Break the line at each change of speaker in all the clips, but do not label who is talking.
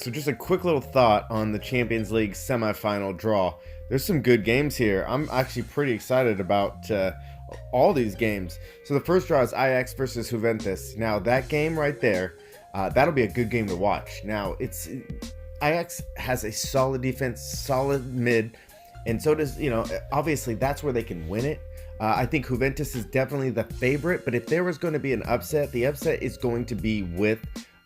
So just a quick little thought on the Champions League semifinal draw. There's some good games here. I'm actually pretty excited about all these games. So the first draw is Ajax versus Juventus. Now that game right there, that'll be a good game to watch. Now Ajax has a solid defense, solid mid, and so does, obviously that's where they can win it. I think Juventus is definitely the favorite, but if there was going to be an upset, the upset is going to be with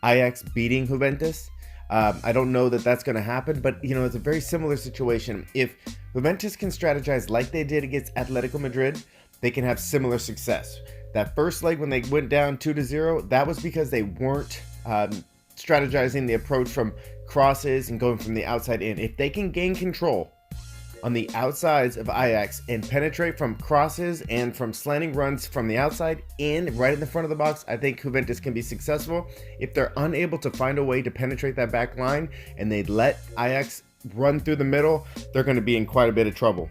Ajax beating Juventus. I don't know that that's going to happen, but it's a very similar situation. If Juventus can strategize like they did against Atletico Madrid, they can have similar success. That first leg when they went down 2-0, that was because they weren't strategizing the approach from crosses and going from the outside in. If they can gain control on the outsides of Ajax and penetrate from crosses and from slanting runs from the outside in right in the front of the box, I think Juventus can be successful. If they're unable to find a way to penetrate that back line and they let Ajax run through the middle, they're going to be in quite a bit of trouble.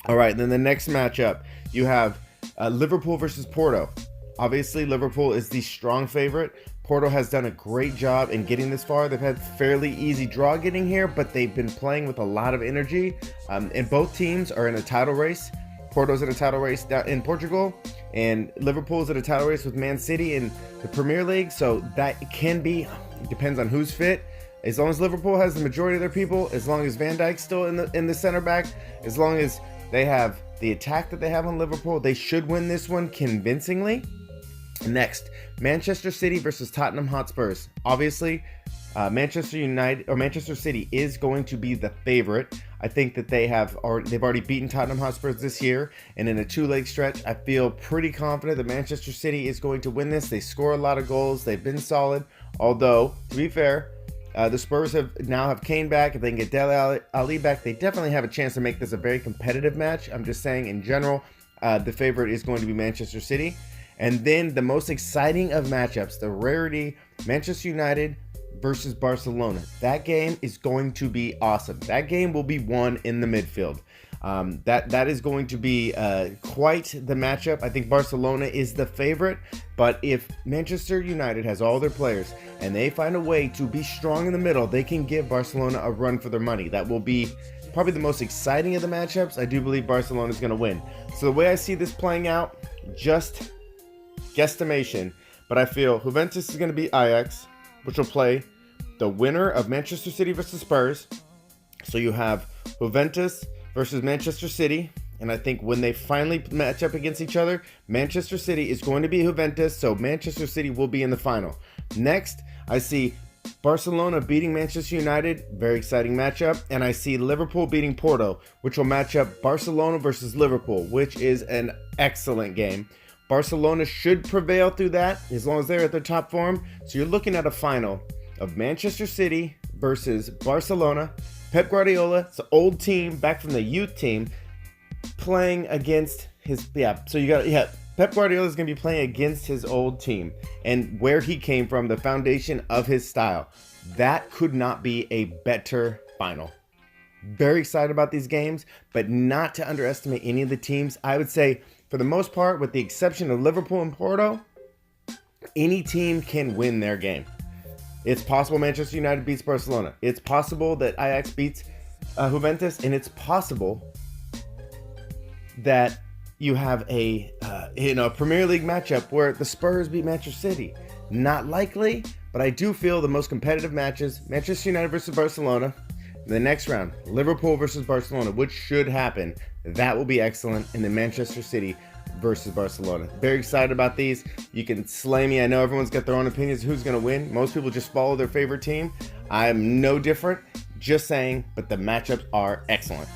All right, then the next matchup, you have Liverpool versus Porto. Obviously, Liverpool is the strong favorite. Porto has done a great job in getting this far. They've had fairly easy draw getting here, but they've been playing with a lot of energy. And both teams are in a title race. Porto's in a title race in Portugal, and Liverpool's in a title race with Man City in the Premier League. So that can be, it depends on who's fit. As long as Liverpool has the majority of their people, as long as Van Dijk's still in the center back, as long as they have the attack that they have on Liverpool, they should win this one convincingly. Next, Manchester City versus Tottenham Hotspurs. Obviously, Manchester City is going to be the favorite. I think that they've already beaten Tottenham Hotspurs this year, and in a two-leg stretch, I feel pretty confident that Manchester City is going to win this. They score a lot of goals. They've been solid. Although, to be fair, the Spurs have Kane back. If they can get Dele Alli back, they definitely have a chance to make this a very competitive match. I'm just saying, in general, the favorite is going to be Manchester City. And then the most exciting of matchups, the rarity, Manchester United versus Barcelona. That game is going to be awesome. That game will be won in the midfield. That is going to be quite the matchup. I think Barcelona is the favorite, but if Manchester United has all their players and they find a way to be strong in the middle, they can give Barcelona a run for their money. That will be probably the most exciting of the matchups. I do believe Barcelona is going to win. So the way I see this playing out, just guesstimation, but I feel Juventus is going to beat Ajax, which will play the winner of Manchester City versus Spurs. So you have Juventus versus Manchester City, and I think when they finally match up against each other, Manchester City is going to be Juventus, so Manchester City will be in the final. Next, I see Barcelona beating Manchester United, very exciting matchup, and I see Liverpool beating Porto, which will match up Barcelona versus Liverpool, which is an excellent game. Barcelona should prevail through that as long as they're at their top form. So you're looking at a final of Manchester City versus Barcelona. Pep Guardiola, it's an old team back from the youth team, playing against his Pep Guardiola is going to be playing against his old team and where he came from, the foundation of his style. That could not be a better final. Very excited about these games, but not to underestimate any of the teams. I would say, for the most part, with the exception of Liverpool and Porto, any team can win their game. It's possible Manchester United beats Barcelona. It's possible that Ajax beats Juventus, and it's possible that you have a Premier League matchup where the Spurs beat Manchester City. Not likely, but I do feel the most competitive matches, Manchester United versus Barcelona. The next round, Liverpool versus Barcelona, which should happen. That will be excellent. And then Manchester City versus Barcelona. Very excited about these. You can slay me. I know everyone's got their own opinions who's going to win. Most people just follow their favorite team. I am no different. Just saying, but the matchups are excellent.